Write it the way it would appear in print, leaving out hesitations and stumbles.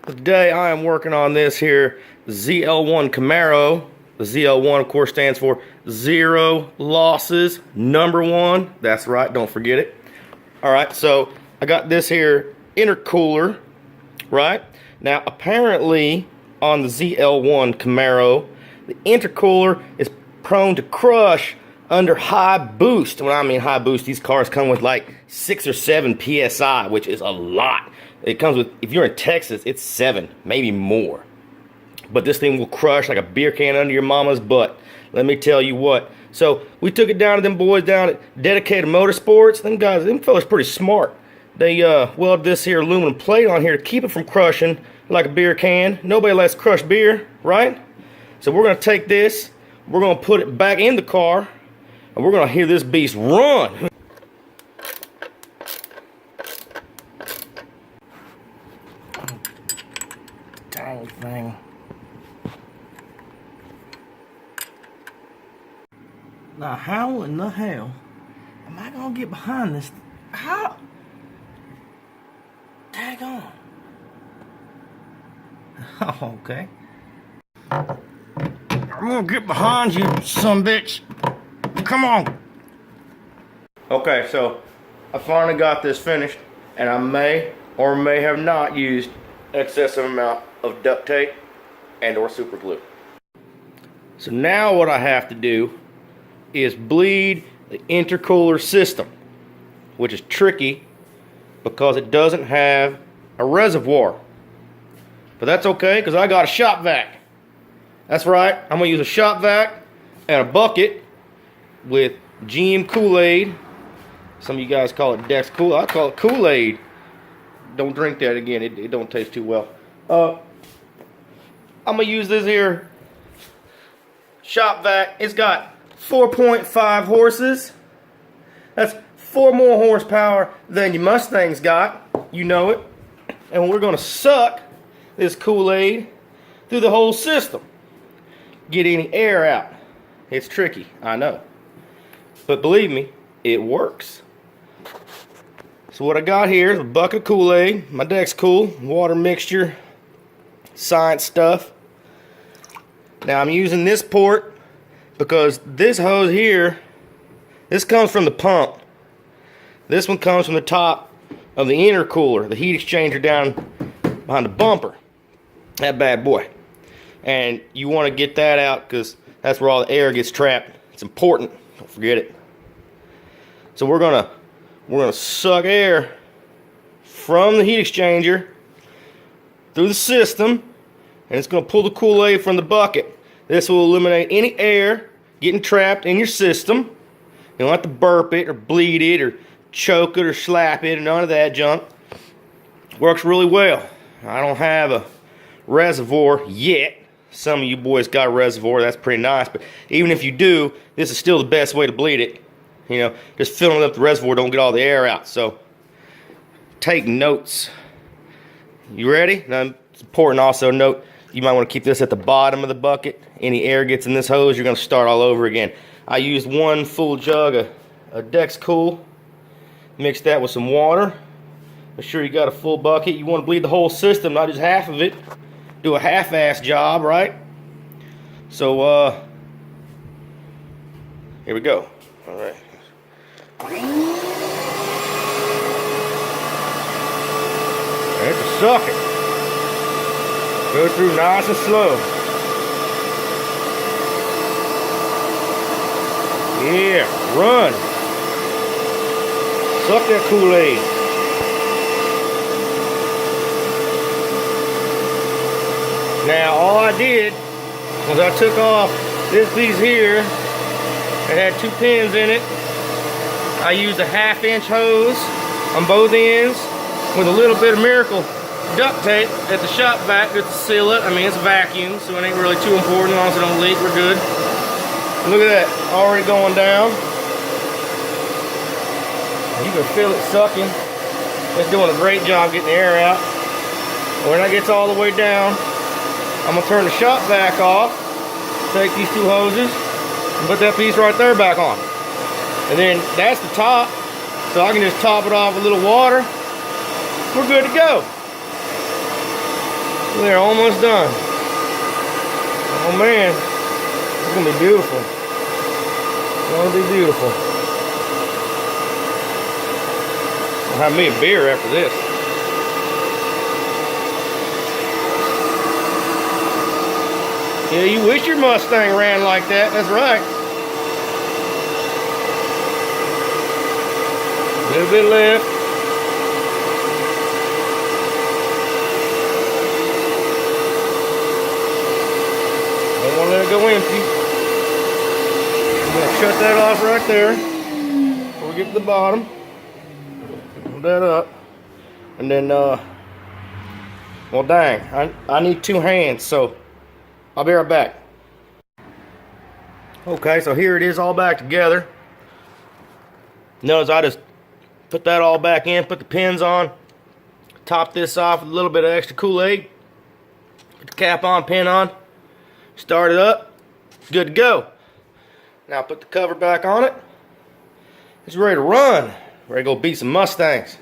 Today I am working on this here ZL1 Camaro. The ZL1 of course stands for zero losses, number one. That's right, don't forget it. Alright, so I got this here intercooler, right? Now apparently on the ZL1 Camaro, the intercooler is prone to crush under high boost. When I mean high boost, these cars come with like 6 or 7 PSI, which is a lot. It comes with, if you're in Texas, it's 7, maybe more. But this thing will crush like a beer can under your mama's butt. Let me tell you what. So we took it down to them boys down at Dedicated Motorsports. Them fellas pretty smart. They welded this here aluminum plate on here to keep it from crushing like a beer can. Nobody likes crushed beer, right? So we're gonna take this, we're gonna put it back in the car, and we're gonna hear this beast run. Dang thing. Now how in the hell am I gonna get behind this? How? Tag on. Oh, okay. I'm gonna get behind you, son bitch. Come on. Okay, so I finally got this finished, and I may or may have not used excessive amount of duct tape and or super glue. So now what I have to do is bleed the intercooler system, which is tricky because it doesn't have a reservoir. But that's okay, because I got a shop vac. That's right, I'm gonna use a shop vac and a bucket with GM Kool-Aid. Some of you guys call it Dex Kool. I call it Kool-Aid. Don't drink that again, it don't taste too well. I'm gonna use this here shop vac. It's got 4.5 horses. That's 4 more horsepower than your Mustang's got. You know it. And we're gonna suck this Kool-Aid through the whole system. Get any air out. It's tricky, I know. But believe me, it works. So what I got here is a bucket of Kool-Aid, my Dex Cool, water mixture, science stuff. Now I'm using this port because this hose here, this comes from the pump. This one comes from the top of the intercooler, the heat exchanger down behind the bumper. That bad boy. And you want to get that out because that's where all the air gets trapped. It's important. Don't forget it. So we're gonna suck air from the heat exchanger through the system, and it's gonna pull the Kool-Aid from the bucket. This will eliminate any air getting trapped in your system. You don't have to burp it or bleed it or choke it or slap it or none of that junk. Works really well. I don't have a reservoir yet. Some of you boys got a reservoir, that's pretty nice, but even if you do, this is still the best way to bleed it. You know, just filling up the reservoir, don't get all the air out. So take notes. You ready? Now it's important also note, you might want to keep this at the bottom of the bucket. Any air gets in this hose, you're going to start all over again. I used 1 full jug of Dex Cool. Mixed that with some water. Make sure you got a full bucket. You want to bleed the whole system, not just half of it. Do a half-ass job, right? So, here we go. All right. There's a sucker. Go through nice and slow. Yeah, run. Suck that Kool-Aid. Now all I did was I took off this piece here. It had 2 pins in it. I used a 1/2 inch hose on both ends with a little bit of Miracle duct tape at the shop vac just to seal it. I mean, it's a vacuum, so it ain't really too important. As long as it don't leak, we're good. Look at that, already going down. You can feel it sucking. It's doing a great job getting the air out. When it gets all the way down, I'm gonna turn the shop vac off, take these 2 hoses, and put that piece right there back on. And then that's the top, so I can just top it off with a little water. We're good to go. We're almost done. Oh man, it's gonna be beautiful. It's gonna be beautiful. I'll have me a beer after this. Yeah, you wish your Mustang ran like that. That's right. A little bit left. Don't want to let it go empty. I'm going to shut that off right there before we get to the bottom. Hold that up. And then, well dang, I need 2 hands, so I'll be right back. Okay, so here it is all back together. Notice I just put that all back in, put the pins on, top this off with a little bit of extra Kool-Aid, put the cap on, pin on, start it up, good to go. Now put the cover back on it. It's ready to run. Ready to go beat some Mustangs.